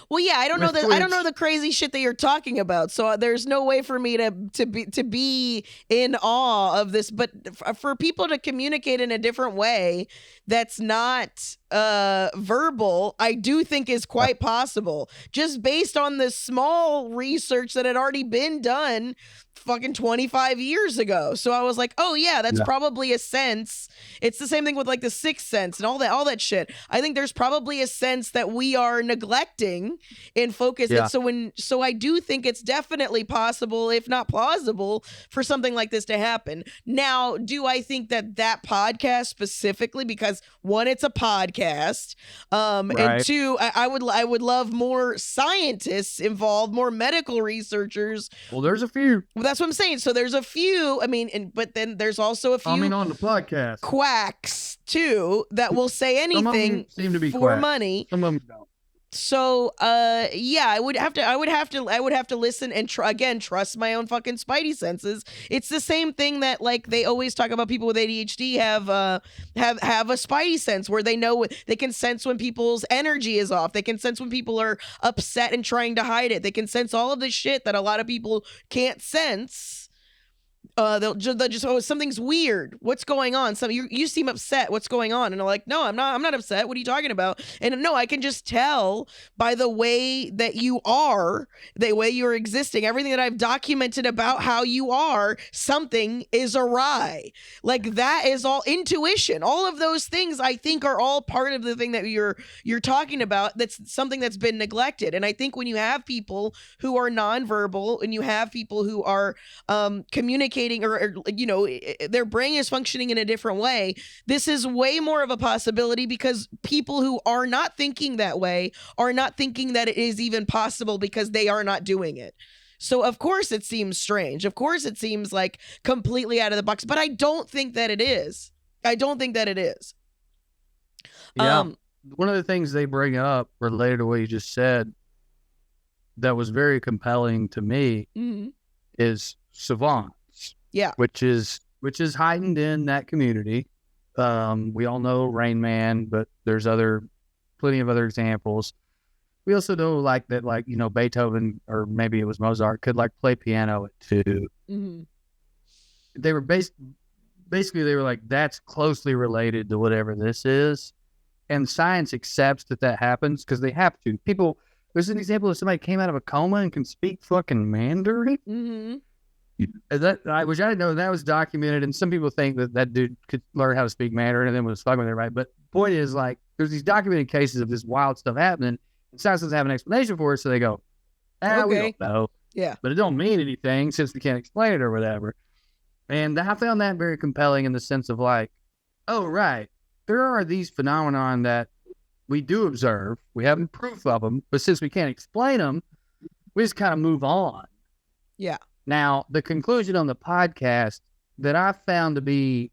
Well, yeah, I don't know the crazy shit that you're talking about. So there's no way for me to be in awe of this. But for people to communicate in a different way that's not verbal, I do think is quite possible. Just based on the small research that had already been done fucking 25 years ago. So I was like, oh yeah, that's probably a sense. It's the same thing with like the sixth sense and all that shit. I think there's probably a sense that we are neglecting in focus. Yeah. And so I do think it's definitely possible, if not plausible, for something like this to happen. Now, do I think that podcast specifically, because one, it's a podcast, and two, I would love more scientists involved, more medical researchers. Well, there's a few. Well, that's what I'm saying. So there's a few, I mean, but then there's also a few on the podcast. Quacks too that will say anything seem to be for quacks. money. Some of them don't. So, yeah, I would have to listen and trust my own fucking spidey senses. It's the same thing that like they always talk about people with ADHD have a spidey sense where they know they can sense when people's energy is off. They can sense when people are upset and trying to hide it. They can sense all of this shit that a lot of people can't sense. they'll just, oh, something's weird. What's going on? You seem upset. What's going on? And I'm like, no, I'm not upset. What are you talking about? And no, I can just tell by the way that you are, the way you're existing, everything that I've documented about how you are, something is awry. Like, that is all intuition. All of those things, I think, are all part of the thing that you're talking about. That's something that's been neglected. And I think when you have people who are nonverbal and you have people who are communicating or their brain is functioning in a different way, this is way more of a possibility, because people who are not thinking that way are not thinking that it is even possible because they are not doing it. So of course it seems strange. Of course it seems like completely out of the box, but I don't think that it is. Yeah. One of the things they bring up related to what you just said that was very compelling to me is savants. Yeah. Which is heightened in that community. We all know Rain Man, but there's plenty of other examples. We also know that Beethoven, or maybe it was Mozart, could play piano at 2. Mm-hmm. They were basically they were like, that's closely related to whatever this is. And science accepts that happens because they have to. There's an example of somebody came out of a coma and can speak fucking Mandarin. Mm-hmm. Which I didn't know that was documented, and some people think that dude could learn how to speak Mandarin and then was fucking with everybody. But the point is, there's these documented cases of this wild stuff happening, and science doesn't have an explanation for it, so they go, we don't know. Yeah. But it don't mean anything since we can't explain it or whatever. And I found that very compelling in the sense of oh, right, there are these phenomenon that we do observe, we have proof of them, but since we can't explain them, we just kind of move on. Yeah. Now, the conclusion on the podcast that I found to be,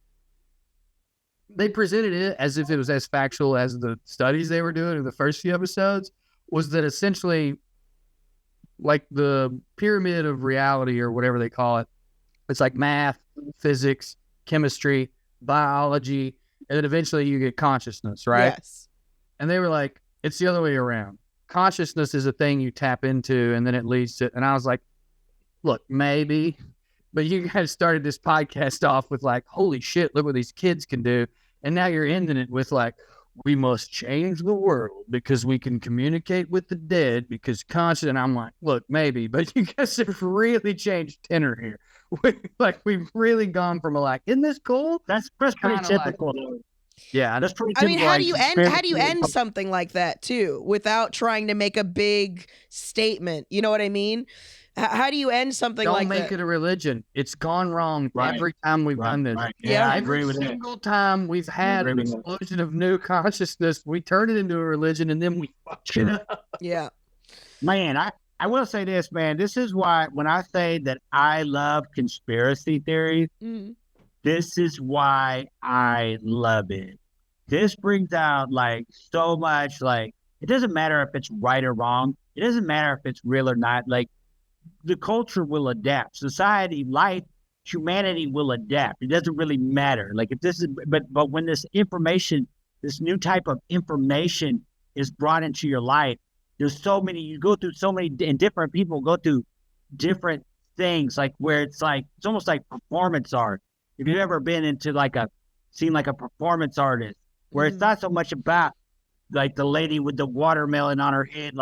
they presented it as if it was as factual as the studies they were doing in the first few episodes, was that essentially, the pyramid of reality or whatever they call it, it's like math, physics, chemistry, biology, and then eventually you get consciousness, right? Yes. And they were like, it's the other way around. Consciousness is a thing you tap into, and then it leads to, and I was like, look, maybe, but you guys started this podcast off with holy shit, look what these kids can do. And now you're ending it with we must change the world because we can communicate with the dead because conscious. And I'm like, look, maybe, but you guys have really changed tenor here. We've really gone from isn't this cool? That's pretty typical. Yeah, that's pretty typical. I mean, how do you end typical. something like that too, without trying to make a big statement? You know what I mean? How do you end something Don't like that? Don't make it a religion. It's gone wrong every time we've done this. Right. Yeah, I agree with that. Every single time we've had an explosion of new consciousness, we turn it into a religion and then we fuck it up. Yeah. Man, I will say this, man. This is why when I say that I love conspiracy theories, this is why I love it. This brings out so much, it doesn't matter if it's right or wrong. It doesn't matter if it's real or not. The culture will adapt. Society, life, humanity will adapt. It doesn't really matter. If this is, but when this information, this new type of information is brought into your life, there's so many, you go through so many, and different people go through different things, where it's almost like performance art. If you've ever been into seen a performance artist, where it's not so much about the lady with the watermelon on her head,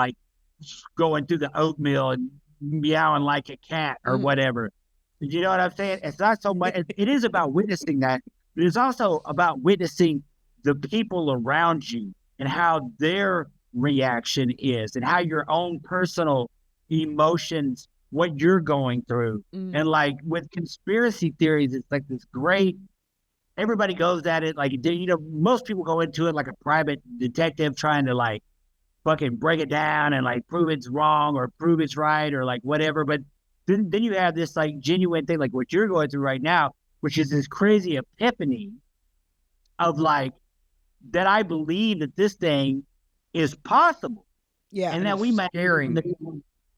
going through the oatmeal and meowing like a cat or whatever. You know what I'm saying? It's not so much, it is about witnessing that, but it's also about witnessing the people around you and how their reaction is and how your own personal emotions, what you're going through. And with conspiracy theories, it's this great, everybody goes at it most people go into it like a private detective trying to fucking break it down and prove it's wrong or prove it's right or whatever. But then you have this genuine thing what you're going through right now, which is this crazy epiphany of that I believe that this thing is possible. Yeah. And that we might scaring.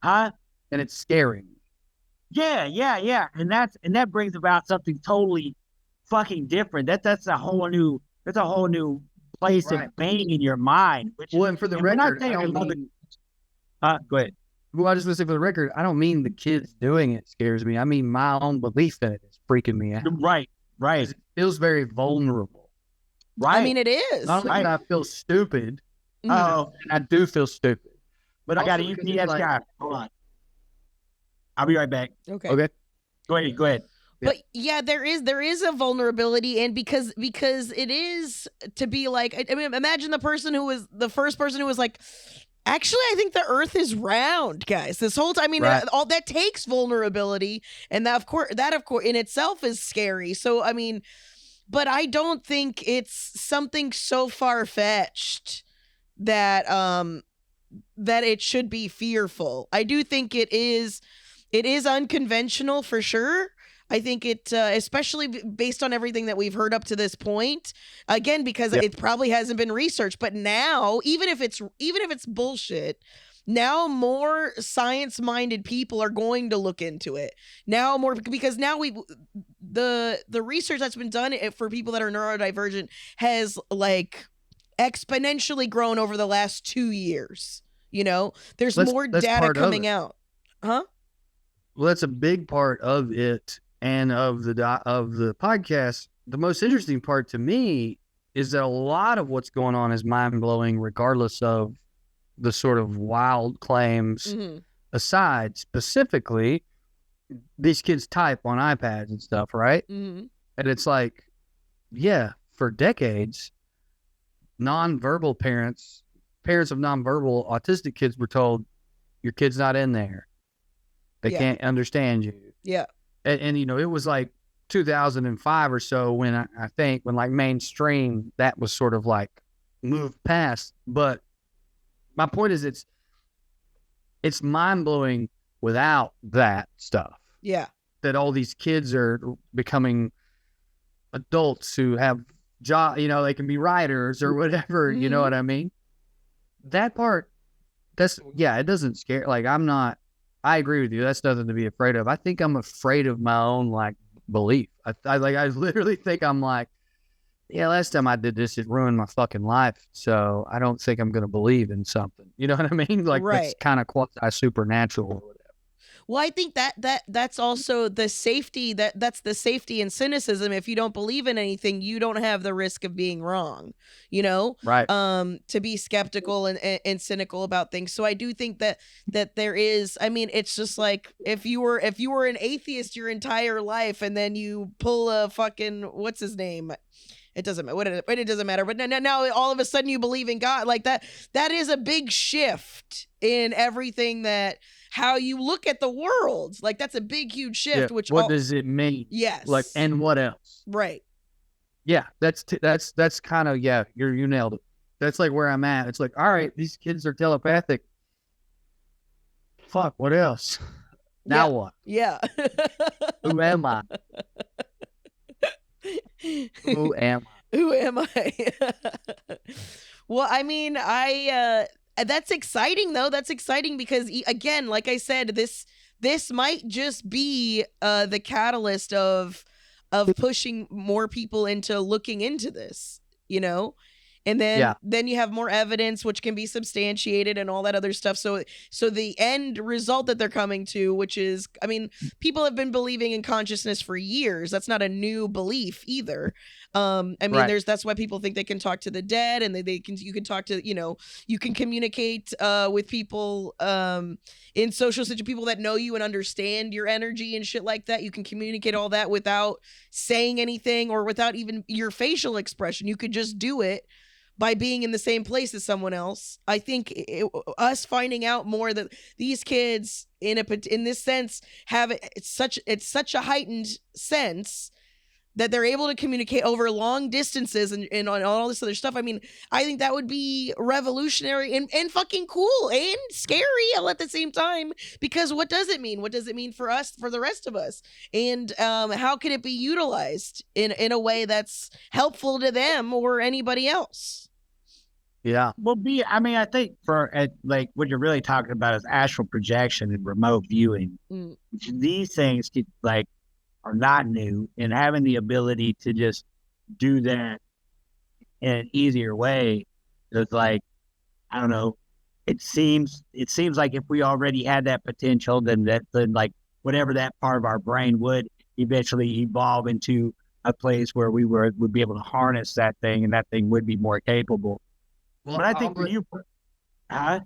And it's scary. Yeah. And that brings about something totally fucking different. That's a whole new place of pain in your mind. And for the record, go ahead. Well, I just want to say for the record, I don't mean the kids doing it scares me. I mean my own belief in it is freaking me out. Right. It feels very vulnerable. Right. I mean, it is. Not only do I feel stupid, Oh, and I do feel stupid. But I got also a because UPS it's like, guy. Hold on. I'll be right back. Okay. Go ahead. But yeah, there is a vulnerability, and because it is to be like, I mean, imagine the person who was the first person who was like, actually, I think the Earth is round, guys. This whole time, I mean, Right. all that takes vulnerability, and that of course in itself is scary. So I mean, but I don't think it's something so far fetched that that it should be fearful. I do think it is unconventional for sure. I think it, especially based on everything that we've heard up to this point, again, because it probably hasn't been researched. But now, even if it's bullshit, now more science-minded people are going to look into it. Now more, because now the research that's been done for people that are neurodivergent has like exponentially grown over the last 2 years. You know, there's more data coming out. Huh? Well, that's a big part of it. And of the podcast, the most interesting part to me is that a lot of what's going on is mind-blowing, regardless of the sort of wild claims aside. Specifically, these kids type on iPads and stuff, right? And it's like, yeah, for decades, nonverbal parents of nonverbal autistic kids were told, your kid's not in there. They can't understand you. Yeah. And you know, it was like 2005 or so when I think when like mainstream that was sort of like moved past. But my point is it's mind-blowing without that stuff. Yeah. That all these kids are becoming adults who have job, you know, they can be writers or whatever, you know what I mean? That part, it doesn't scare, like I agree with you. That's nothing to be afraid of. I think I'm afraid of my own like belief. I literally think I'm like, yeah, last time I did this, it ruined my fucking life. So I don't think I'm going to believe in something. You know what I mean? Like that's kind of quasi supernatural or whatever. Well, I think that's also the safety that's the safety and cynicism. If you don't believe in anything, you don't have the risk of being wrong, you know? Right. To be skeptical and cynical about things. So I do think that there is, I mean, it's just like if you were an atheist your entire life and then you pull a fucking, what's his name? It doesn't matter. It doesn't matter. But now all of a sudden you believe in God. Like that is a big shift in everything how you look at the world. Like that's a big, huge shift. Yeah. What does it mean? Yes. Like, and what else? Right. Yeah. That's kind of, you nailed it. That's like where I'm at. It's like, all right, these kids are telepathic. Fuck, what else? Now what? Yeah. Who am I? Who am I? Well, I mean, that's exciting though. That's exciting because again, like I said, this might just be the catalyst of pushing more people into looking into this, you know? And then you have more evidence which can be substantiated and all that other stuff. So the end result that they're coming to, which is, I mean, people have been believing in consciousness for years. That's not a new belief either. I mean, that's why people think they can talk to the dead and you can talk to, you know, you can communicate with people in social situations, people that know you and understand your energy and shit like that. You can communicate all that without saying anything or without even your facial expression. You could just do it by being in the same place as someone else. I think us finding out more that these kids in this sense have it's such a heightened sense that they're able to communicate over long distances and on all this other stuff. I mean, I think that would be revolutionary and fucking cool and scary all at the same time, because what does it mean? What does it mean for us, for the rest of us? And how can it be utilized in a way that's helpful to them or anybody else? Yeah. Well, I mean, I think like what you're really talking about is astral projection and remote viewing. These things are not new, and having the ability to just do that in an easier way is like, I don't know. It seems like if we already had that potential, then like whatever that part of our brain would, eventually evolve into a place where would be able to harness that thing, and that thing would be more capable. Well, but I think for you, I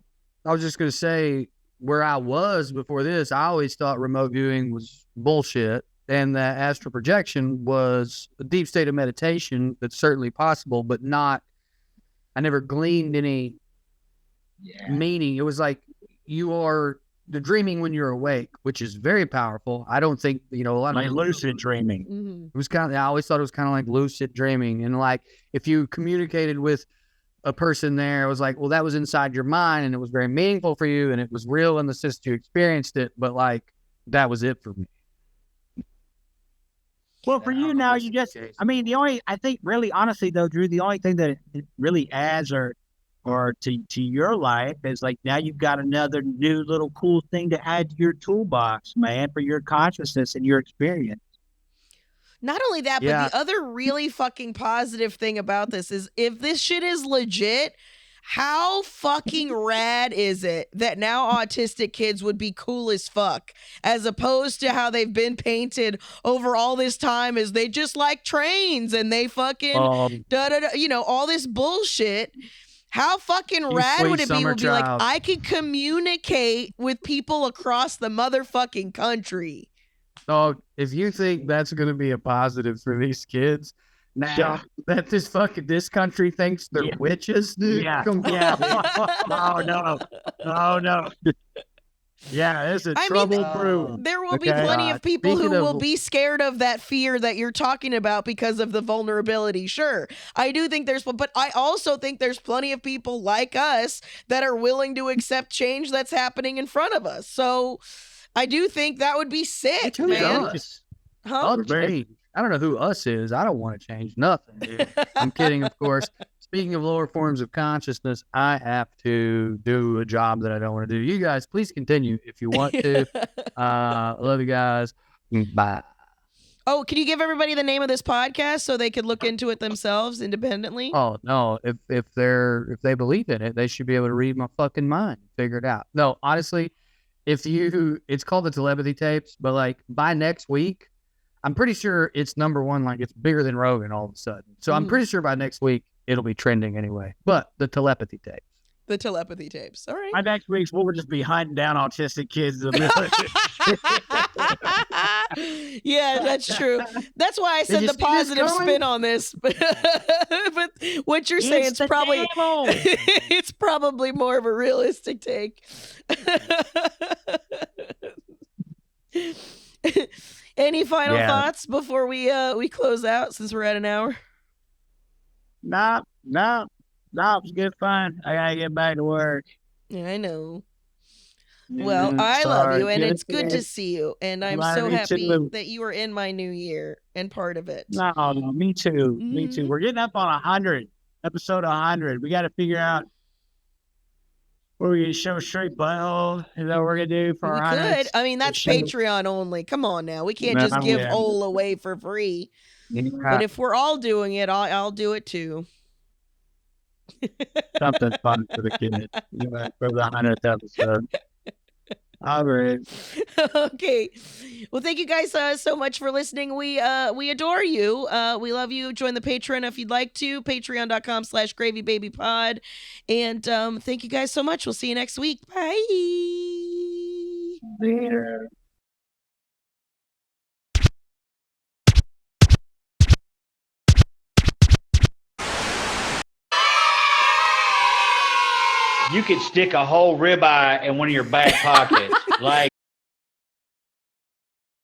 was just going to say, where I was before this, I always thought remote viewing was bullshit, and that astral projection was a deep state of meditation that's certainly possible, but not. I never gleaned any meaning. It was like you are the dreaming when you're awake, which is very powerful. I don't think, a lot like of lucid dreaming. Mm-hmm. It was I always thought it was kind of like lucid dreaming. And like, if you communicated with a person there, it was like, well, that was inside your mind and it was very meaningful for you and it was real in the sense you experienced it. But like, that was it for me. Well, for you now, you just, I think really honestly though, Drew, the only thing that it really adds or to your life is like, now you've got another new little cool thing to add to your toolbox, man, for your consciousness and your experience. Not only that, but the other really fucking positive thing about this is if this shit is legit, how fucking rad is it that now autistic kids would be cool as fuck, as opposed to how they've been painted over all this time as they just like trains and they fucking all this bullshit. How fucking rad would it be? Would be like, I could communicate with people across the motherfucking country. So if you think that's going to be a positive for these kids, now that this country thinks they're witches, dude. Oh no. Yeah, it's a trouble brew. There will be plenty of people who will be scared of that fear that you're talking about because of the vulnerability. Sure, I do think but I also think there's plenty of people like us that are willing to accept change that's happening in front of us. So I do think that would be sick, man. Us? Huh? I don't know who us is. I don't want to change nothing, dude. I'm kidding, of course. Speaking of lower forms of consciousness, I have to do a job that I don't want to do. You guys, please continue if you want to. Love you guys. Bye. Oh, can you give everybody the name of this podcast so they could look into it themselves independently? Oh no, if they believe in it, they should be able to read my fucking mind, figure it out. No, honestly, it's called the telepathy tapes, but like by next week, I'm pretty sure it's number one. Like it's bigger than Rogan all of a sudden. So I'm pretty sure by next week it'll be trending anyway. But the telepathy tapes. The telepathy tapes. All right. My next week's we'll just be hunting down autistic kids. Yeah, that's true. That's why I said the positive spin on this. But what you're saying is probably it's probably more of a realistic take. Any final thoughts before we close out, since we're at an hour? No, it's good fun. I gotta get back to work. Yeah, I know. Well, I love you, and it's good to see you, and I'm so happy that you are in my new year and part of it. No, me too. Me too. We're getting up on 100, episode 100. We got to figure out what we're going to show straight butthole. Is that what we're going to do for our 100? Could. I mean, that's Patreon only. Come on now. We can't just give hole away for free. But if we're all doing it, I'll do it too. Something fun for the kids for the 100th episode. All right. Okay. Well, thank you guys so much for listening. We adore you. We love you. Join the Patreon if you'd like to. Patreon.com/gravybabypod. And thank you guys so much. We'll see you next week. Bye. Later. You could stick a whole ribeye in one of your back pockets. Like